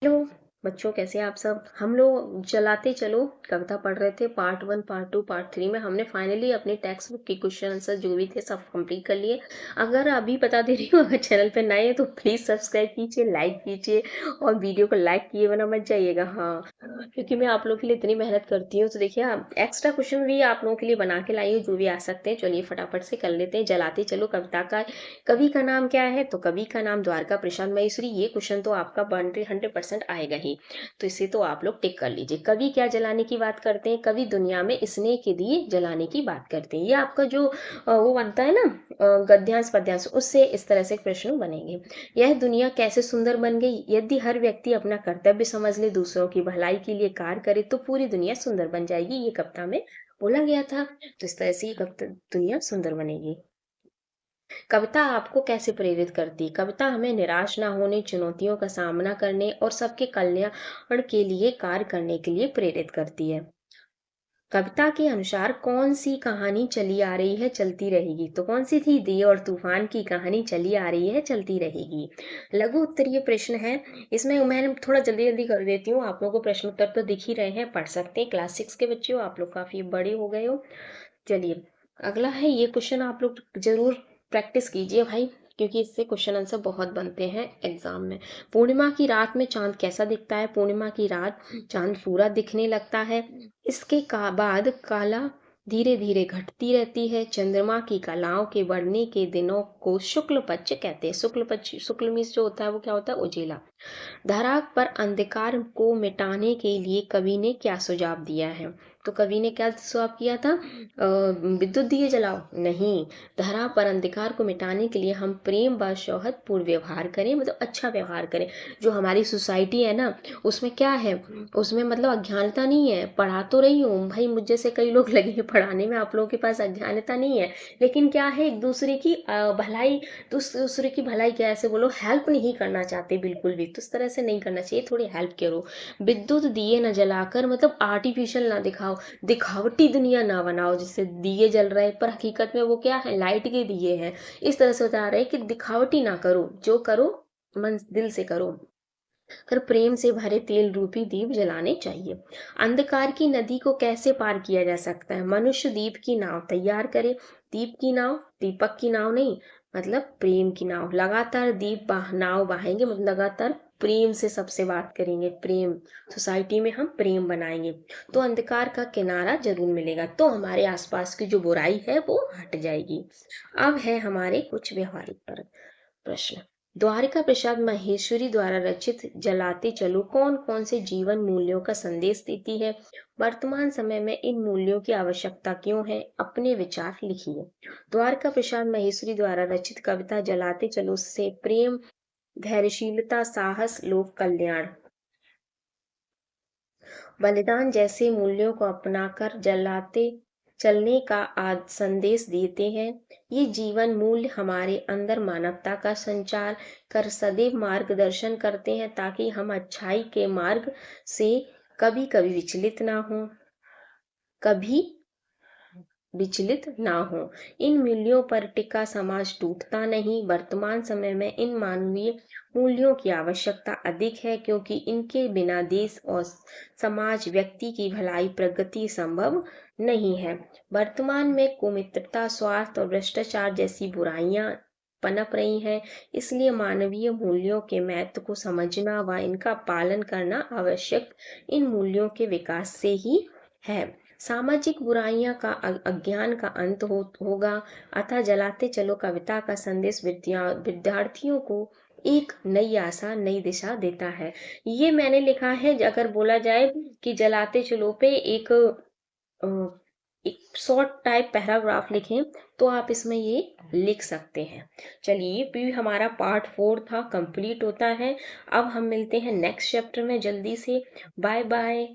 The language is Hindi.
हेलो बच्चों, कैसे हैं आप सब। हम लोग चलाते चलो कविता पढ़ रहे थे। पार्ट 1, पार्ट 2, पार्ट 3 में हमने फाइनली अपनी टेक्स्ट बुक के क्वेश्चन आंसर जो भी थे सब कंप्लीट कर लिए। अगर अभी बता दे रही हूँ, अगर चैनल पे नए हैं तो प्लीज सब्सक्राइब कीजिए, लाइक कीजिए और वीडियो को लाइक किए बिना मत जाइएगा। हाँ, क्योंकि मैं आप लोगों के लिए इतनी मेहनत करती हूँ। तो देखिए, एक्स्ट्रा क्वेश्चन भी आप लोगों के लिए बना के लाई हूँ, जो भी आ सकते हैं। चलिए फटाफट से कर लेते हैं। जलाते चलो कविता का कवि का नाम क्या है? तो कवि का नाम द्वारका प्रसाद महेश्वरी। ये क्वेश्चन तो आपका 100% आएगा ही, तो इसे तो आप लोग टिक कर लीजिए। कवि क्या जलाने की बात करते हैं? कवि दुनिया में स्नेह के दिए जलाने की बात करते हैं। ये आपका जो वो बनता है ना, गद्यांश पद्यांश, उससे इस तरह से प्रश्न बनेंगे। यह दुनिया कैसे सुंदर बन गई? यदि हर व्यक्ति अपना कर्तव्य समझ ले, दूसरों की भलाई के लिए कार्य करे, तो पूरी दुनिया सुंदर बन जाएगी। ये कविता में बोला गया था। तो इस तरह से ये कविता दुनिया सुंदर बनेगी। कविता आपको कैसे प्रेरित करती है? कविता हमें निराश ना होने, चुनौतियों का सामना करने और सबके कल्याण के लिए कार्य करने के लिए प्रेरित करती है। कविता के अनुसार कौन सी कहानी चली आ रही है, चलती रहेगी? तो कौन सी थी? दिए और तूफान की कहानी चली आ रही है, चलती रहेगी। लघु उत्तरीय प्रश्न है। इसमें मैंने थोड़ा जल्दी जल्दी कर देती हूँ। आप लोगों को प्रश्न उत्तर तो दिख ही रहे हैं, पढ़ सकते हैं। क्लास 6 के बच्चे हो, आप लोग काफी बड़े हो गए हो। चलिए, अगला है ये क्वेश्चन, आप लोग जरूर प्रैक्टिस कीजिए भाई, क्योंकि इससे क्वेश्चन आंसर बहुत बनते हैं एग्जाम में। पूर्णिमा की रात में चांद कैसा दिखता है? पूर्णिमा की रात चांद पूरा दिखने लगता है। इसके बाद काला धीरे धीरे घटती रहती है। चंद्रमा की कलाओं के बढ़ने के दिनों को शुक्ल पक्ष कहते हैं। शुक्ल पक्ष, शुक्ल मीन्स जो होता है वो क्या होता है? उजेला। धरा पर अंधकार को मिटाने के लिए कवि ने क्या सुझाव दिया है? तो कवि ने क्या सुझाव किया था? विद्युत दिए जलाओ? नहीं। धरा पर अंधकार को मिटाने के लिए हम प्रेम व सौहार्दपूर्ण व्यवहार करें, मतलब अच्छा व्यवहार करें। जो हमारी सोसाइटी है ना, उसमें क्या है? उसमें मतलब अज्ञानता नहीं है। पढ़ा तो रही हूँ भाई, मुझ जैसे कई लोग लगे हैं पढ़ाने में, आप लोगों के पास अज्ञानता नहीं है। लेकिन क्या है, एक दूसरे की भलाई, दूसरे की भलाई क्या, ऐसे बोलो, हेल्प नहीं करना चाहते बिल्कुल भी। तो इस तरह से नहीं करना चाहिए, थोड़ी हेल्प करो। विद्युत दिए न जलाकर, मतलब आर्टिफिशियल ना दिखाओ, दिखावटी दुनिया ना बनाओ। जैसे दिए जल रहे हैं पर हकीकत में वो क्या है? लाइट के दिए हैं। इस तरह से बता रहे हैं कि दिखावटी ना करो, जो करो मन दिल से करो। फिर प्रेम से भरे तेल रूपी दीप जलाने चाहिए। अंधकार की नदी को कैसे पार किया जा सकता है? मनुष्य दीप की नाव तैयार करे। दीप की नाव, दीपक की नाव नहीं, मतलब प्रेम की नाव। लगातार नाव बहाएंगे, मतलब लगातार प्रेम से सबसे बात करेंगे। प्रेम, सोसाइटी में हम प्रेम बनाएंगे तो अंधकार का किनारा जरूर मिलेगा, तो हमारे आसपास की जो बुराई है वो हट जाएगी। अब है हमारे कुछ व्यवहारिक प्रश्न। द्वारिका प्रसाद महेश्वरी द्वारा रचित जलाते चलो कौन कौन से जीवन मूल्यों का संदेश देती है? वर्तमान समय में इन मूल्यों की आवश्यकता क्यों है? अपने विचार लिखिए। द्वारका प्रसाद महेश्वरी द्वारा रचित कविता जलाते चलो से प्रेम, धैर्यशीलता, साहस, लोक कल्याण, बलिदान जैसे मूल्यों को अपनाकर जलाते चलने का संदेश देते हैं। ये जीवन मूल्य हमारे अंदर मानवता का संचार कर सदैव मार्गदर्शन करते हैं, ताकि हम अच्छाई के मार्ग से कभी कभी विचलित ना हो, कभी विचलित ना हो। इन मूल्यों पर टिका समाज टूटता नहीं। वर्तमान समय में इन मानवीय मूल्यों की आवश्यकता अधिक है, क्योंकि इनके बिना देश और समाज, व्यक्ति की भलाई, प्रगति संभव नहीं है। वर्तमान में कुमित्रता, स्वार्थ और भ्रष्टाचार जैसी बुराइयां पनप रही हैं। इसलिए मानवीय मूल्यों के महत्व को समझना व इनका पालन करना आवश्यक इन मूल्यों के विकास से ही है। सामाजिक बुराइयां का अज्ञान का अंत होगा। अतः जलाते चलो कविता का संदेश विद्यार्थियों को एक नई आशा, नई दिशा देता है। ये मैंने लिखा है, अगर बोला जाए कि जलाते चलो पे अ, एक शॉर्ट टाइप पैराग्राफ लिखें तो आप इसमें ये लिख सकते हैं। चलिए, ये भी हमारा पार्ट 4 था, कंप्लीट होता है। अब हम मिलते हैं नेक्स्ट चैप्टर में जल्दी से। Bye bye.